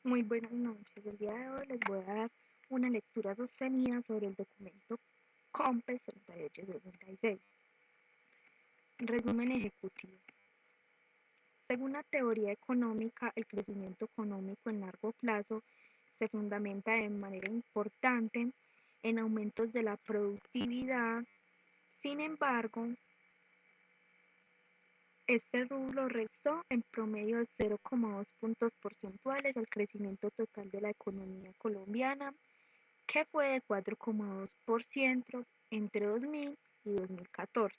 Muy buenas noches. El día de hoy les voy a dar una lectura sostenida sobre el documento COMPES 3866. Resumen ejecutivo. Según la teoría económica, el crecimiento económico en largo plazo se fundamenta de manera importante en aumentos de la productividad. Sin embargo, este rubro restó en promedio de 0,2 puntos porcentuales al crecimiento total de la economía colombiana, que fue de 4,2% entre 2000 y 2014.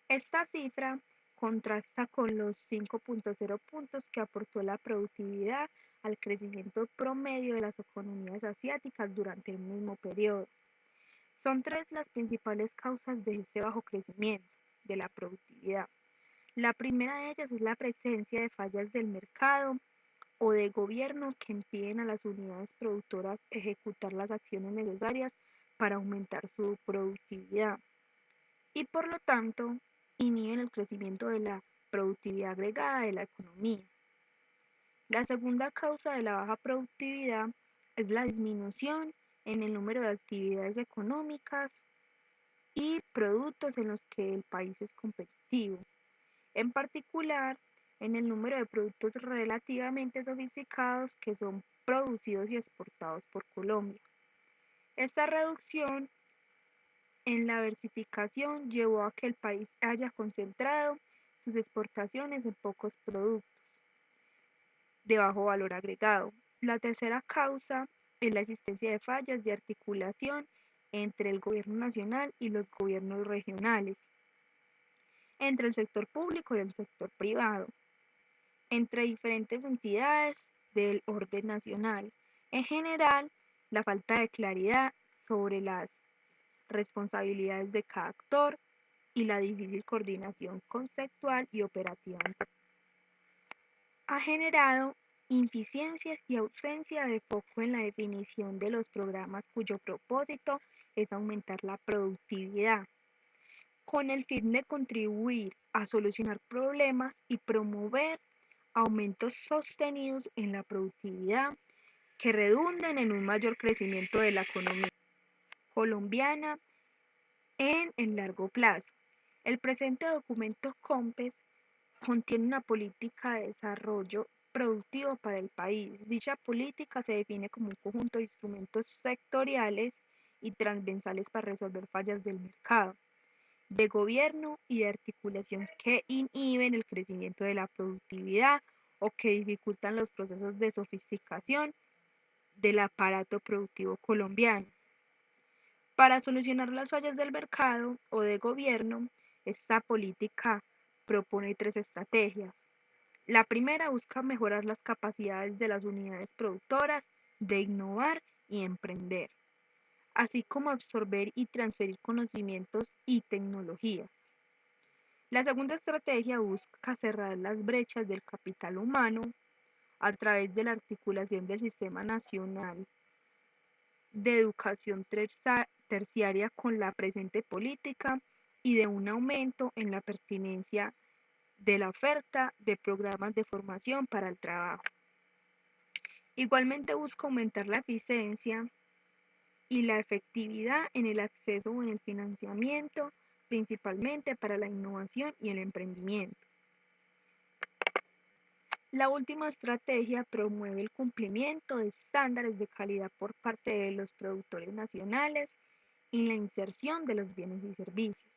Esta cifra contrasta con los 5,0 puntos que aportó la productividad al crecimiento promedio de las economías asiáticas durante el mismo periodo. Son tres las principales causas de este bajo crecimiento de la productividad. La primera de ellas es la presencia de fallas del mercado o de gobierno que impiden a las unidades productoras ejecutar las acciones necesarias para aumentar su productividad y por lo tanto inhiben el crecimiento de la productividad agregada de la economía. La segunda causa de la baja productividad es la disminución en el número de actividades económicas y productos en los que el país es competitivo, en particular en el número de productos relativamente sofisticados que son producidos y exportados por Colombia. Esta reducción en la diversificación llevó a que el país haya concentrado sus exportaciones en pocos productos de bajo valor agregado. La tercera causa es la existencia de fallas de articulación entre el gobierno nacional y los gobiernos regionales, entre el sector público y el sector privado, entre diferentes entidades del orden nacional. En general, la falta de claridad sobre las responsabilidades de cada actor y la difícil coordinación conceptual y operativa ha generado ineficiencias y ausencia de foco en la definición de los programas cuyo propósito es aumentar la productividad, con el fin de contribuir a solucionar problemas y promover aumentos sostenidos en la productividad que redunden en un mayor crecimiento de la economía colombiana en el largo plazo. El presente documento COMPES contiene una política de desarrollo productivo para el país. Dicha política se define como un conjunto de instrumentos sectoriales y transversales para resolver fallas del mercado, de gobierno y de articulación que inhiben el crecimiento de la productividad o que dificultan los procesos de sofisticación del aparato productivo colombiano. Para solucionar las fallas del mercado o de gobierno, esta política propone tres estrategias. La primera busca mejorar las capacidades de las unidades productoras de innovar y emprender, así como absorber y transferir conocimientos y tecnologías. La segunda estrategia busca cerrar las brechas del capital humano a través de la articulación del Sistema Nacional de Educación Terciaria con la presente política y de un aumento en la pertinencia de la oferta de programas de formación para el trabajo. Igualmente busca aumentar la eficiencia y la efectividad en el acceso o en el financiamiento, principalmente para la innovación y el emprendimiento. La última estrategia promueve el cumplimiento de estándares de calidad por parte de los productores nacionales y la inserción de los bienes y servicios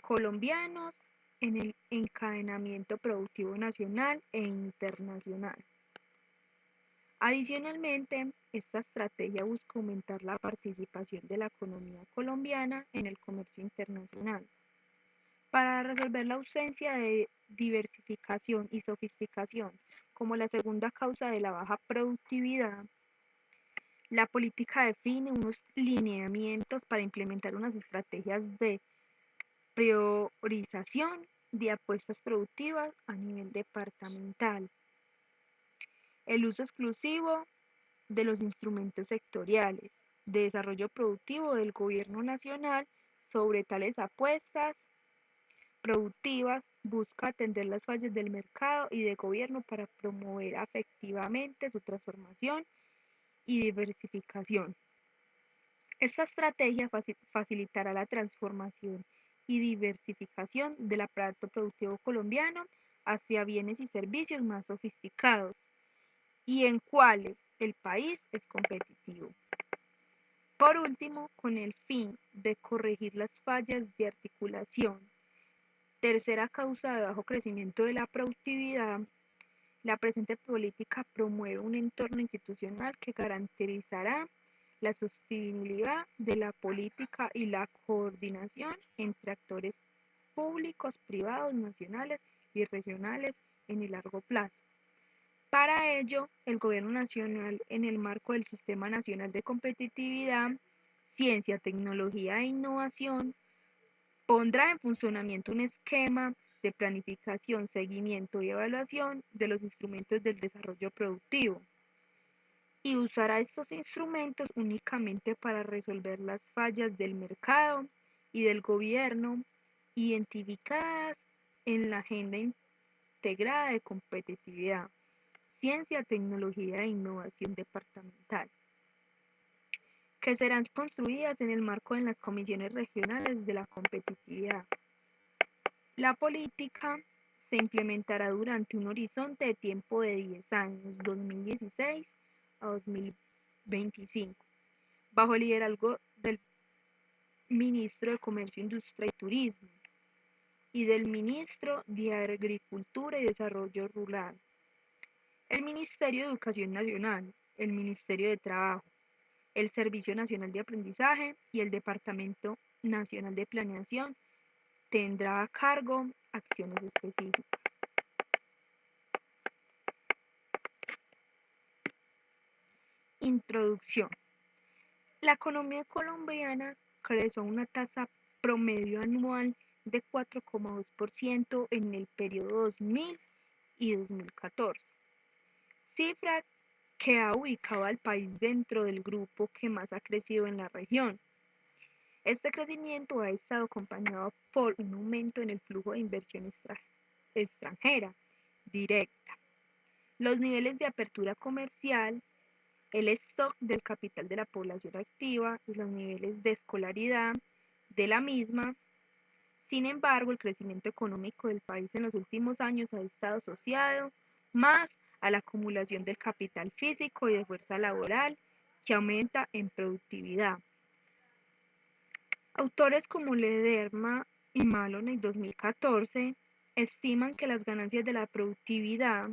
colombianos en el encadenamiento productivo nacional e internacional. Adicionalmente, esta estrategia busca aumentar la participación de la economía colombiana en el comercio internacional. Para resolver la ausencia de diversificación y sofisticación como la segunda causa de la baja productividad, la política define unos lineamientos para implementar unas estrategias de priorización de apuestas productivas a nivel departamental, el uso exclusivo de los instrumentos sectoriales de desarrollo productivo del gobierno nacional sobre tales apuestas productivas busca atender las fallas del mercado y de gobierno para promover efectivamente su transformación y diversificación. Esta estrategia facilitará la transformación y diversificación del aparato productivo colombiano hacia bienes y servicios más sofisticados y en cuales el país es competitivo. Por último, con el fin de corregir las fallas de articulación, tercera causa de bajo crecimiento de la productividad, la presente política promueve un entorno institucional que garantizará la sostenibilidad de la política y la coordinación entre actores públicos, privados, nacionales y regionales en el largo plazo. Para ello, el Gobierno Nacional, en el marco del Sistema Nacional de Competitividad, Ciencia, Tecnología e Innovación, pondrá en funcionamiento un esquema de planificación, seguimiento y evaluación de los instrumentos del desarrollo productivo y usará estos instrumentos únicamente para resolver las fallas del mercado y del gobierno identificadas en la Agenda Integrada de Competitividad, Ciencia, Tecnología e Innovación Departamental, que serán construidas en el marco de las comisiones regionales de la competitividad. La política se implementará durante un horizonte de tiempo de 10 años, 2016 a 2025, bajo el liderazgo del Ministro de Comercio, Industria y Turismo y del Ministro de Agricultura y Desarrollo Rural, el Ministerio de Educación Nacional, el Ministerio de Trabajo, el Servicio Nacional de Aprendizaje y el Departamento Nacional de Planeación tendrá a cargo acciones específicas. Introducción. La economía colombiana creció a una tasa promedio anual de 4,2% en el periodo 2000 y 2014, cifra que ha ubicado al país dentro del grupo que más ha crecido en la región. Este crecimiento ha estado acompañado por un aumento en el flujo de inversión extranjera directa, los niveles de apertura comercial, el stock del capital de la población activa y los niveles de escolaridad de la misma. Sin embargo, el crecimiento económico del país en los últimos años ha estado asociado más a la acumulación del capital físico y de fuerza laboral que aumenta en productividad. Autores como Lederman y Malone en 2014 estiman que las ganancias de la productividad,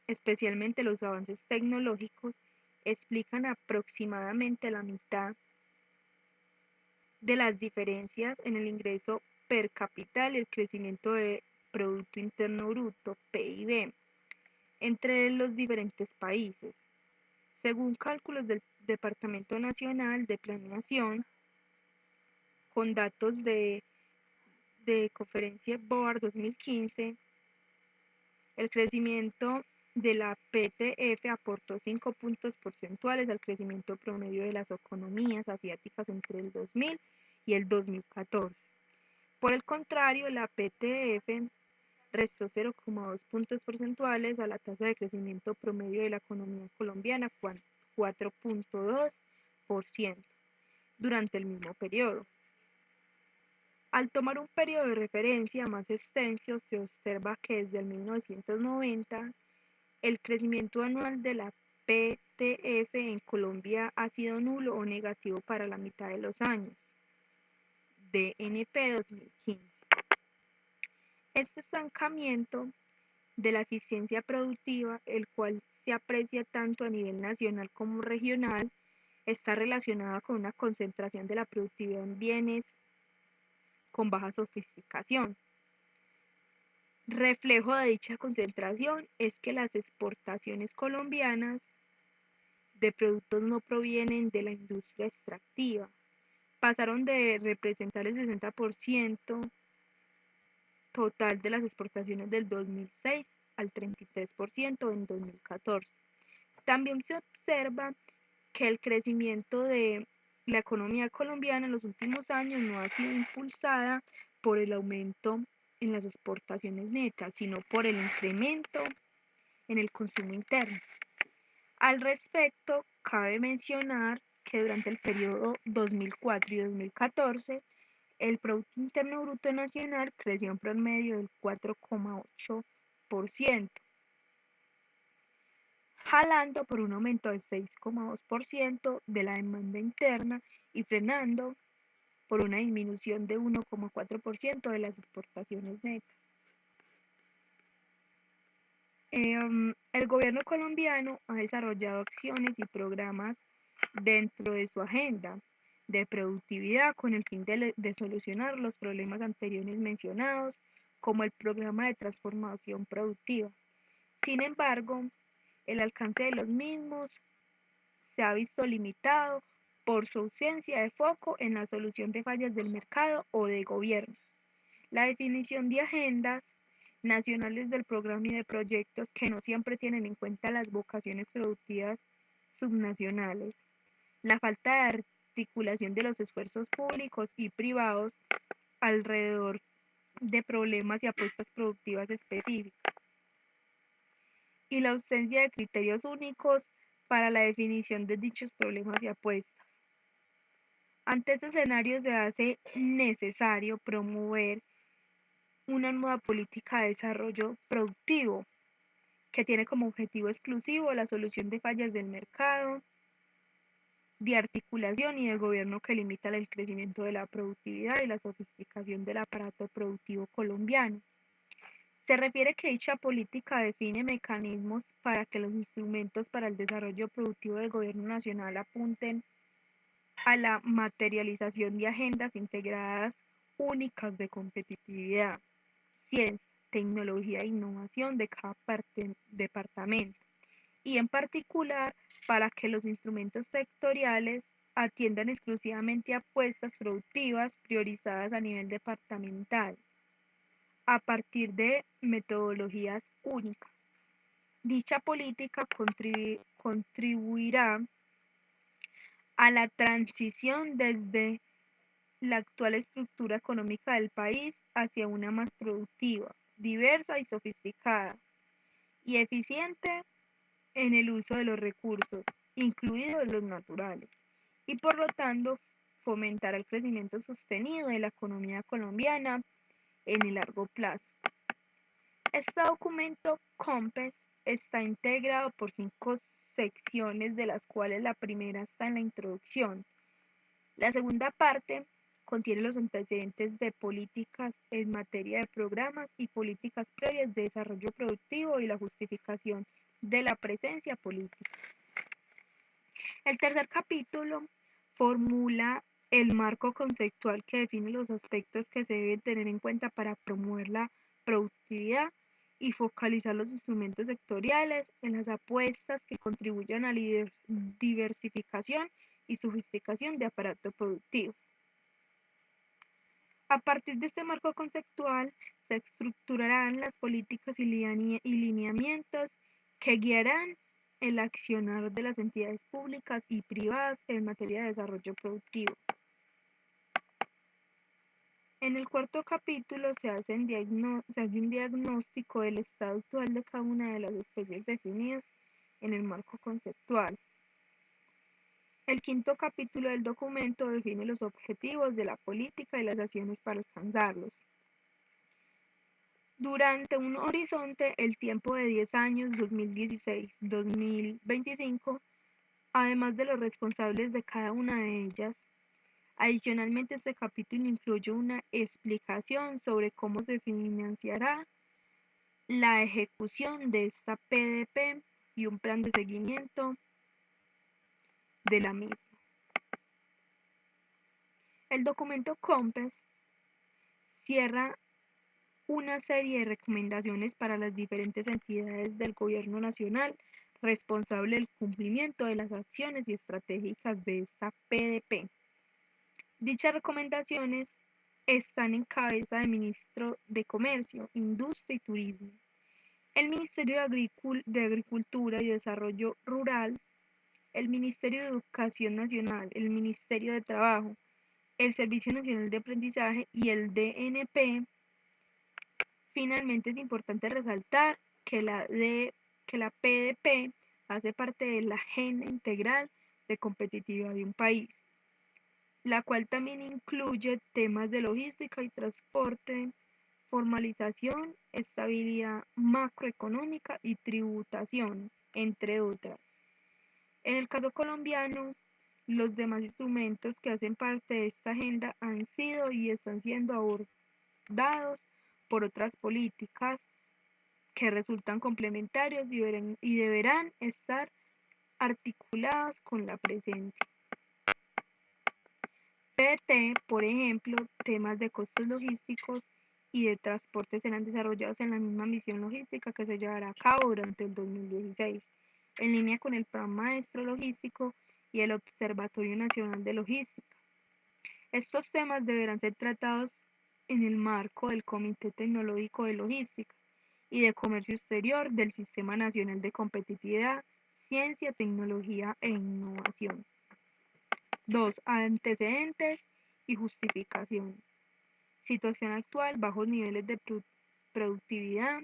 especialmente los avances tecnológicos, explican aproximadamente la mitad de las diferencias en el ingreso per cápita y el crecimiento de Producto Interno Bruto, PIB, entre los diferentes países. Según cálculos del Departamento Nacional de Planeación, con datos de Conferencia Board 2015, el crecimiento de la PTF aportó 5 puntos porcentuales al crecimiento promedio de las economías asiáticas entre el 2000 y el 2014. Por el contrario, la PTF restó 0,2 puntos porcentuales a la tasa de crecimiento promedio de la economía colombiana, 4,2% durante el mismo periodo. Al tomar un periodo de referencia más extenso, se observa que desde el 1990 el crecimiento anual de la PTF en Colombia ha sido nulo o negativo para la mitad de los años. DNP 2015. Este estancamiento de la eficiencia productiva, el cual se aprecia tanto a nivel nacional como regional, está relacionada con una concentración de la productividad en bienes con baja sofisticación. Reflejo de dicha concentración es que las exportaciones colombianas de productos no provienen de la industria extractiva. Pasaron de representar el 60% total de las exportaciones del 2006 al 33% en 2014. También se observa que el crecimiento de la economía colombiana en los últimos años no ha sido impulsada por el aumento en las exportaciones netas, sino por el incremento en el consumo interno. Al respecto, cabe mencionar que durante el periodo 2004 y 2014, el Producto Interno Bruto Nacional creció en promedio del 4,8%, jalando por un aumento del 6,2% de la demanda interna y frenando por una disminución de 1,4% de las exportaciones netas. El gobierno colombiano ha desarrollado acciones y programas dentro de su agenda de productividad con el fin de solucionar los problemas anteriores mencionados, como el programa de transformación productiva. Sin embargo, el alcance de los mismos se ha visto limitado por su ausencia de foco en la solución de fallas del mercado o de gobierno. La definición de agendas nacionales del programa y de proyectos que no siempre tienen en cuenta las vocaciones productivas subnacionales, la falta de articulación de los esfuerzos públicos y privados alrededor de problemas y apuestas productivas específicas, y la ausencia de criterios únicos para la definición de dichos problemas y apuestas. Ante este escenario se hace necesario promover una nueva política de desarrollo productivo que tiene como objetivo exclusivo la solución de fallas del mercado, de articulación y del gobierno que limita el crecimiento de la productividad y la sofisticación del aparato productivo colombiano. Se refiere que dicha política define mecanismos para que los instrumentos para el desarrollo productivo del gobierno nacional apunten a la materialización de agendas integradas únicas de competitividad, ciencia, tecnología e innovación de cada departamento, y en particular para que los instrumentos sectoriales atiendan exclusivamente a apuestas productivas priorizadas a nivel departamental, a partir de metodologías únicas. Dicha política contribuirá a la transición desde la actual estructura económica del país hacia una más productiva, diversa y sofisticada, y eficiente en el uso de los recursos, incluidos los naturales, y por lo tanto fomentar el crecimiento sostenido de la economía colombiana en el largo plazo. Este documento COMPES está integrado por 5 secciones, de las cuales la primera está en la introducción. La segunda parte contiene los antecedentes de políticas en materia de programas y políticas previas de desarrollo productivo y la justificación de la presencia política. El tercer capítulo formula el marco conceptual que define los aspectos que se deben tener en cuenta para promover la productividad y focalizar los instrumentos sectoriales en las apuestas que contribuyan a la diversificación y sofisticación de aparato productivo. A partir de este marco conceptual se estructurarán las políticas y lineamientos que guiarán el accionar de las entidades públicas y privadas en materia de desarrollo productivo. En el cuarto capítulo se hace un diagnóstico del estado actual de cada una de las especies definidas en el marco conceptual. El quinto capítulo del documento define los objetivos de la política y las acciones para alcanzarlos. Durante un horizonte, el tiempo de 10 años, 2016-2025, además de los responsables de cada una de ellas. Adicionalmente, este capítulo incluye una explicación sobre cómo se financiará la ejecución de esta PDP y un plan de seguimiento de la misma. El documento COMPES cierra una serie de recomendaciones para las diferentes entidades del Gobierno Nacional responsable del cumplimiento de las acciones y estratégicas de esta PDP. Dichas recomendaciones están en cabeza del Ministro de Comercio, Industria y Turismo, el Ministerio de Agricultura y Desarrollo Rural, el Ministerio de Educación Nacional, el Ministerio de Trabajo, el Servicio Nacional de Aprendizaje y el DNP, Finalmente, es importante resaltar que la PDP hace parte de la agenda integral de competitividad de un país, la cual también incluye temas de logística y transporte, formalización, estabilidad macroeconómica y tributación, entre otras. En el caso colombiano, los demás instrumentos que hacen parte de esta agenda han sido y están siendo abordados por otras políticas que resultan complementarios y deberán estar articulados con la presente. PT, por ejemplo, temas de costos logísticos y de transporte serán desarrollados en la misma misión logística que se llevará a cabo durante el 2016, en línea con el Plan Maestro Logístico y el Observatorio Nacional de Logística. Estos temas deberán ser tratados en el marco del Comité Tecnológico de Logística y de Comercio Exterior del Sistema Nacional de Competitividad, Ciencia, Tecnología e Innovación. 2. Antecedentes y justificación. Situación actual, bajos niveles de productividad,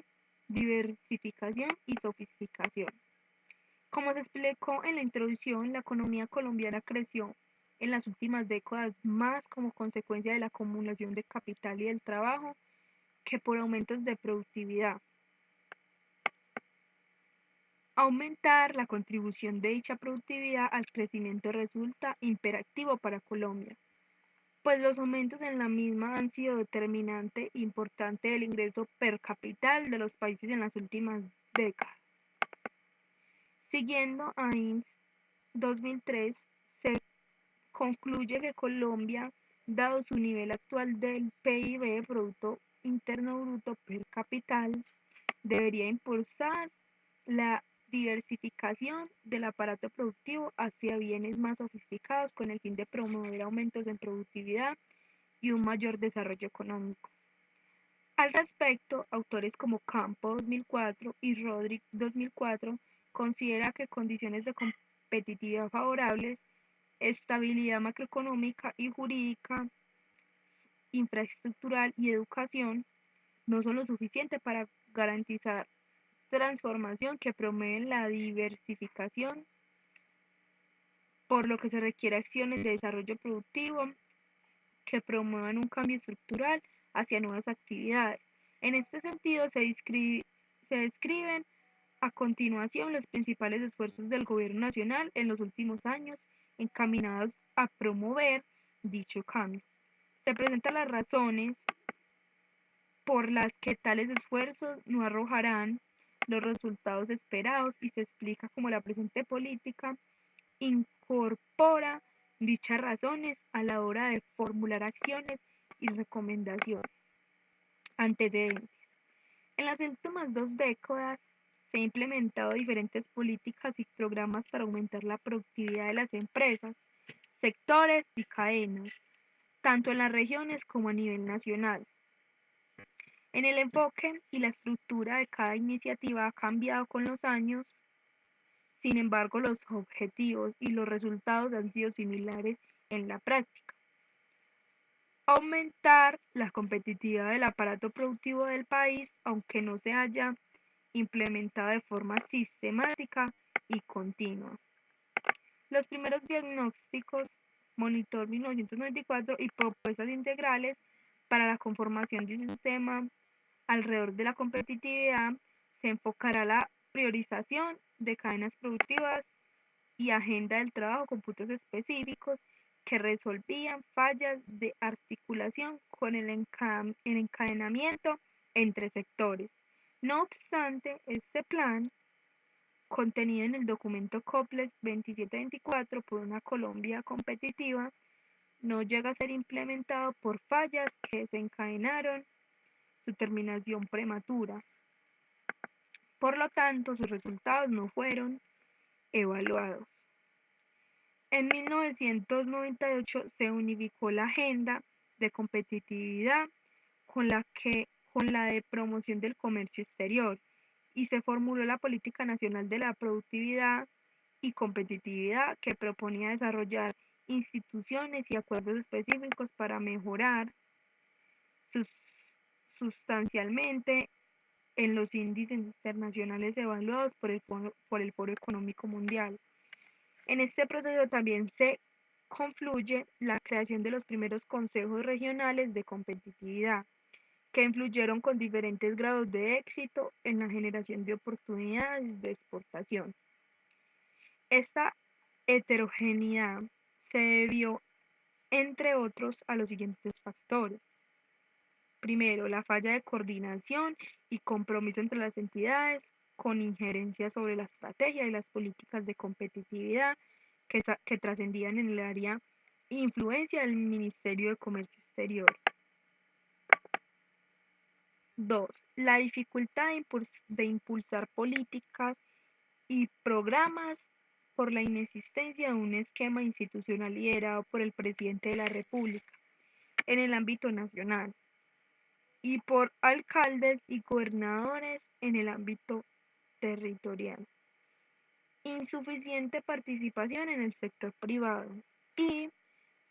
diversificación y sofisticación. Como se explicó en la introducción, la economía colombiana creció en las últimas décadas más como consecuencia de la acumulación de capital y del trabajo que por aumentos de productividad. Aumentar la contribución de dicha productividad al crecimiento resulta imperativo para Colombia, pues los aumentos en la misma han sido determinante e importante del ingreso per capital de los países en las últimas décadas. Siguiendo a INS 2003, se concluye que Colombia, dado su nivel actual del PIB, Producto Interno Bruto per capital, debería impulsar la diversificación del aparato productivo hacia bienes más sofisticados con el fin de promover aumentos en productividad y un mayor desarrollo económico. Al respecto, autores como Campo 2004 y Rodríguez 2004 considera que condiciones de competitividad favorables, estabilidad macroeconómica y jurídica, infraestructural y educación no son lo suficiente para garantizar transformación que promueven la diversificación, por lo que se requiere acciones de desarrollo productivo que promuevan un cambio estructural hacia nuevas actividades. En este sentido, se describen a continuación los principales esfuerzos del Gobierno Nacional en los últimos años encaminados a promover dicho cambio. Se presentan las razones por las que tales esfuerzos no arrojarán los resultados esperados y se explica cómo la presente política incorpora dichas razones a la hora de formular acciones y recomendaciones. Antecedentes. En las últimas 2 décadas se han implementado diferentes políticas y programas para aumentar la productividad de las empresas, sectores y cadenas, tanto en las regiones como a nivel nacional. En el enfoque y la estructura de cada iniciativa ha cambiado con los años, sin embargo los objetivos y los resultados han sido similares en la práctica. Aumentar la competitividad del aparato productivo del país, aunque no se haya implementado de forma sistemática y continua. Los primeros diagnósticos, Monitor 1994 y propuestas integrales para la conformación de un sistema alrededor de la competitividad, se enfocará la priorización de cadenas productivas y agenda del trabajo con puntos específicos que resolvían fallas de articulación con el encadenamiento entre sectores. No obstante, este plan, contenido en el documento COPLES 2724 por una Colombia competitiva, no llega a ser implementado por fallas que desencadenaron su terminación prematura. Por lo tanto, sus resultados no fueron evaluados. En 1998 se unificó la agenda de competitividad con la de promoción del comercio exterior y se formuló la Política Nacional de la Productividad y Competitividad que proponía desarrollar instituciones y acuerdos específicos para mejorar sus sustancialmente en los índices internacionales evaluados por el Foro Económico Mundial. En este proceso también se confluye la creación de los primeros consejos regionales de competitividad, que influyeron con diferentes grados de éxito en la generación de oportunidades de exportación. Esta heterogeneidad se debió, entre otros, a los siguientes factores. Primero, la falla de coordinación y compromiso entre las entidades, con injerencia sobre la estrategia y las políticas de competitividad que trascendían en el área influencia del Ministerio de Comercio Exterior. 2. La dificultad de impulsar políticas y programas por la inexistencia de un esquema institucional liderado por el presidente de la República en el ámbito nacional y por alcaldes y gobernadores en el ámbito territorial. Insuficiente participación en el sector privado y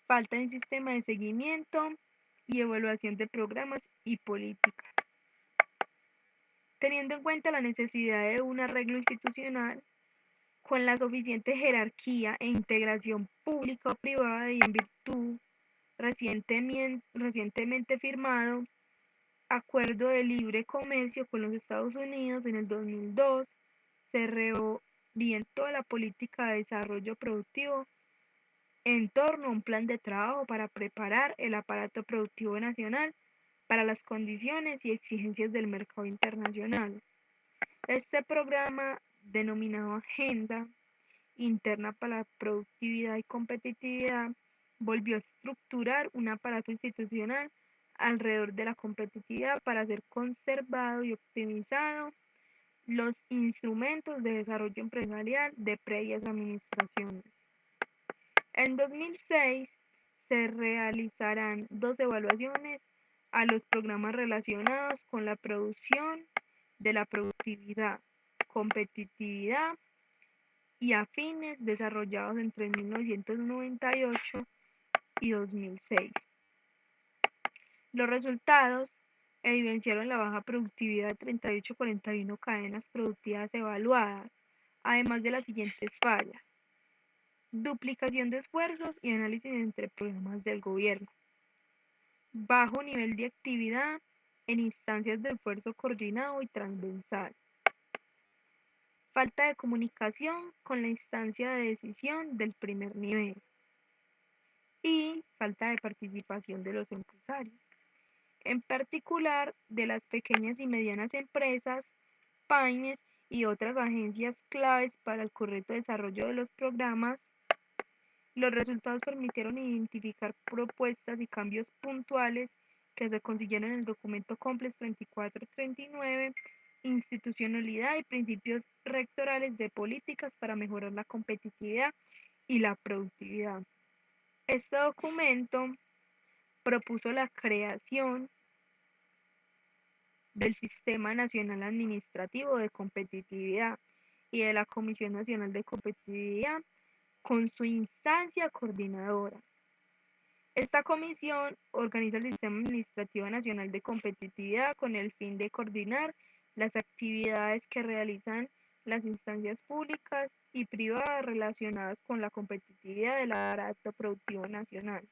falta de un sistema de seguimiento y evaluación de programas y políticas. Teniendo en cuenta la necesidad de un arreglo institucional con la suficiente jerarquía e integración pública o privada y en virtud recientemente firmado Acuerdo de Libre Comercio con los Estados Unidos en el 2002, se reorientó la política de desarrollo productivo en torno a un plan de trabajo para preparar el aparato productivo nacional para las condiciones y exigencias del mercado internacional. Este programa, denominado Agenda Interna para la Productividad y Competitividad, volvió a estructurar un aparato institucional alrededor de la competitividad para ser conservado y optimizado los instrumentos de desarrollo empresarial de previas administraciones. En 2006 se realizarán dos evaluaciones a los programas relacionados con la producción de la productividad, competitividad y afines desarrollados entre 1998 y 2006. Los resultados evidenciaron la baja productividad de 38,41 cadenas productivas evaluadas, además de las siguientes fallas: duplicación de esfuerzos y análisis entre programas del gobierno, bajo nivel de actividad en instancias de esfuerzo coordinado y transversal, falta de comunicación con la instancia de decisión del primer nivel y falta de participación de los empresarios, en particular de las pequeñas y medianas empresas, PAINES y otras agencias claves para el correcto desarrollo de los programas. Los resultados permitieron identificar propuestas y cambios puntuales que se consiguieron en el documento Complex 3439, institucionalidad y principios rectorales de políticas para mejorar la competitividad y la productividad. Este documento propuso la creación del Sistema Nacional Administrativo de Competitividad y de la Comisión Nacional de Competitividad con su instancia coordinadora. Esta comisión organiza el Sistema Administrativo Nacional de Competitividad con el fin de coordinar las actividades que realizan las instancias públicas y privadas relacionadas con la competitividad del aparato productivo nacional.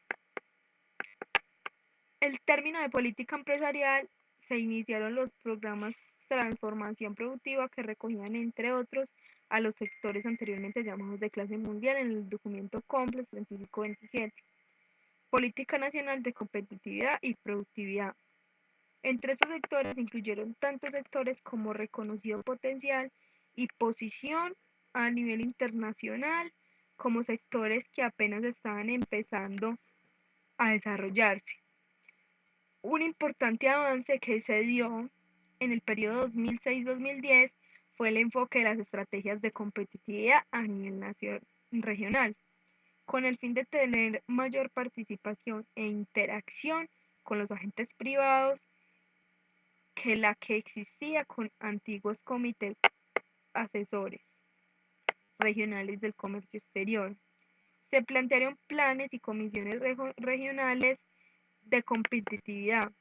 El término de política empresarial se iniciaron los programas transformación productiva que recogían, entre otros, a los sectores anteriormente llamados de clase mundial en el documento Complex 2527, Política Nacional de Competitividad y Productividad. Entre estos sectores se incluyeron tantos sectores como reconocido potencial y posición a nivel internacional, como sectores que apenas estaban empezando a desarrollarse. Un importante avance que se dio en el periodo 2006-2010 fue el enfoque de las estrategias de competitividad a nivel regional, con el fin de tener mayor participación e interacción con los agentes privados que la que existía con antiguos comités asesores regionales del comercio exterior. Se plantearon planes y comisiones regionales de competitividad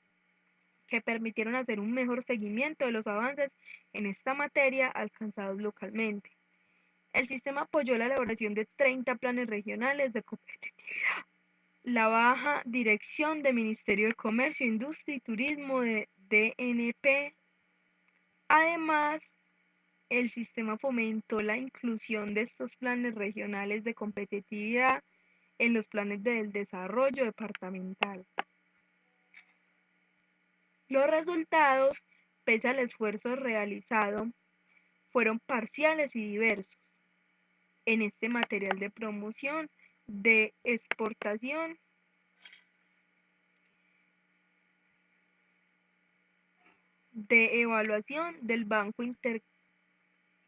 que permitieron hacer un mejor seguimiento de los avances en esta materia alcanzados localmente. El sistema apoyó la elaboración de 30 planes regionales de competitividad. La baja dirección del Ministerio de Comercio, Industria y Turismo de DNP. Además, el sistema fomentó la inclusión de estos planes regionales de competitividad en los planes del desarrollo departamental. Los resultados, pese al esfuerzo realizado, fueron parciales y diversos. En este material de promoción de exportación, de evaluación del Banco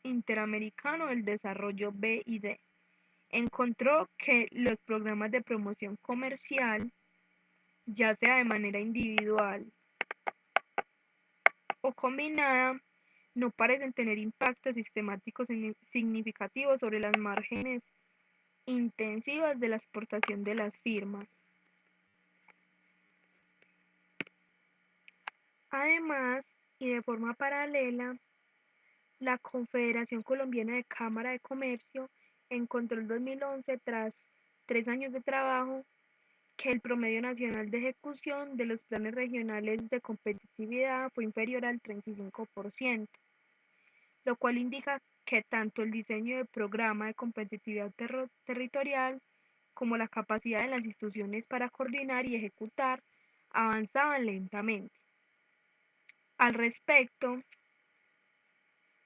Interamericano del Desarrollo BID, encontró que los programas de promoción comercial, ya sea de manera individual o combinada, no parecen tener impactos sistemáticos significativos sobre las márgenes intensivas de la exportación de las firmas. Además, y de forma paralela, la Confederación Colombiana de Cámara de Comercio encontró en 2011, tras 3 años de trabajo, que el promedio nacional de ejecución de los planes regionales de competitividad fue inferior al 35%, lo cual indica que tanto el diseño del programa de competitividad territorial como la capacidad de las instituciones para coordinar y ejecutar avanzaban lentamente. Al respecto,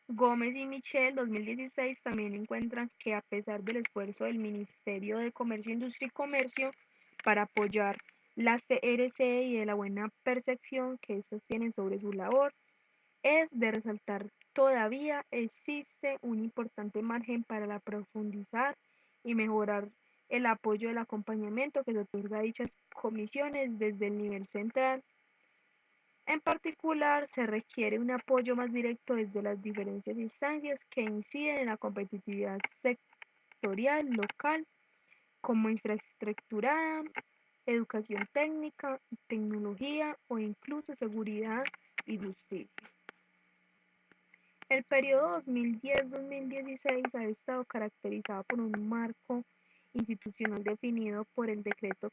Gómez y Michel 2016 también encuentran que a pesar del esfuerzo del Ministerio de Comercio, Industria y Comercio para apoyar las CRC y de la buena percepción que éstas tienen sobre su labor, es de resaltar todavía existe un importante margen para profundizar y mejorar el apoyo del acompañamiento que se otorga a dichas comisiones desde el nivel central. En particular, se requiere un apoyo más directo desde las diferentes instancias que inciden en la competitividad sectorial local, como infraestructura, educación técnica, tecnología o incluso seguridad y justicia. El periodo 2010-2016 ha estado caracterizado por un marco institucional definido por el Decreto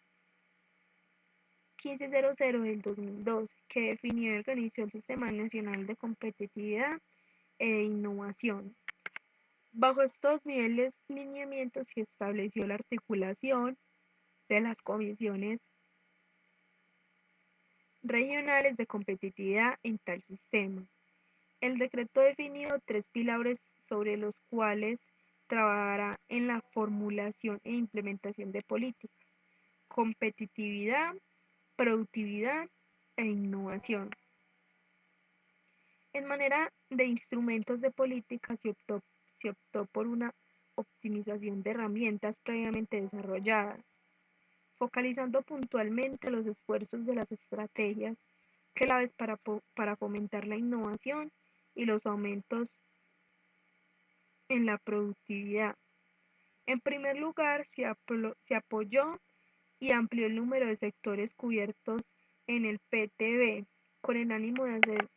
1500 del 2012, que definió y organizó el Sistema Nacional de Competitividad e Innovación. Bajo estos lineamientos se estableció la articulación de las comisiones regionales de competitividad en tal sistema. El decreto definió 3 pilares sobre los cuales trabajará en la formulación e implementación de políticas: competitividad, productividad e innovación. En manera de instrumentos de política se optó por una optimización de herramientas previamente desarrolladas, focalizando puntualmente los esfuerzos de las estrategias claves para fomentar la innovación y los aumentos en la productividad. En primer lugar, se apoyó y amplió el número de sectores cubiertos en el PTB, con el ánimo de hacer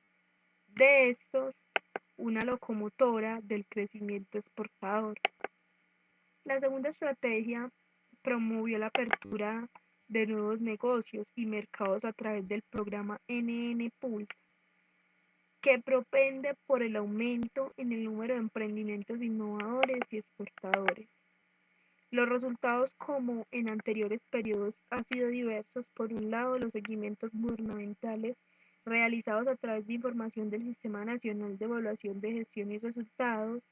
de estos una locomotora del crecimiento exportador. La segunda estrategia promovió la apertura de nuevos negocios y mercados a través del programa NN Pulse, que propende por el aumento en el número de emprendimientos innovadores y exportadores. Los resultados, como en anteriores periodos, han sido diversos. Por un lado, los seguimientos gubernamentales realizados a través de información del Sistema Nacional de Evaluación de Gestión y Resultados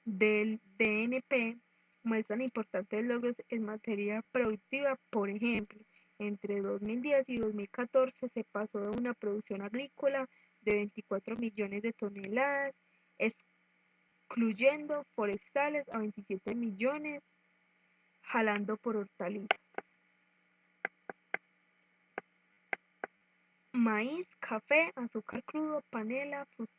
del DNP muestran importantes logros en materia productiva. Por ejemplo, entre 2010 y 2014 se pasó de una producción agrícola de 24 millones de toneladas, excluyendo forestales, a 27 millones, jalando por hortalizas, maíz, café, azúcar crudo, panela, frutal.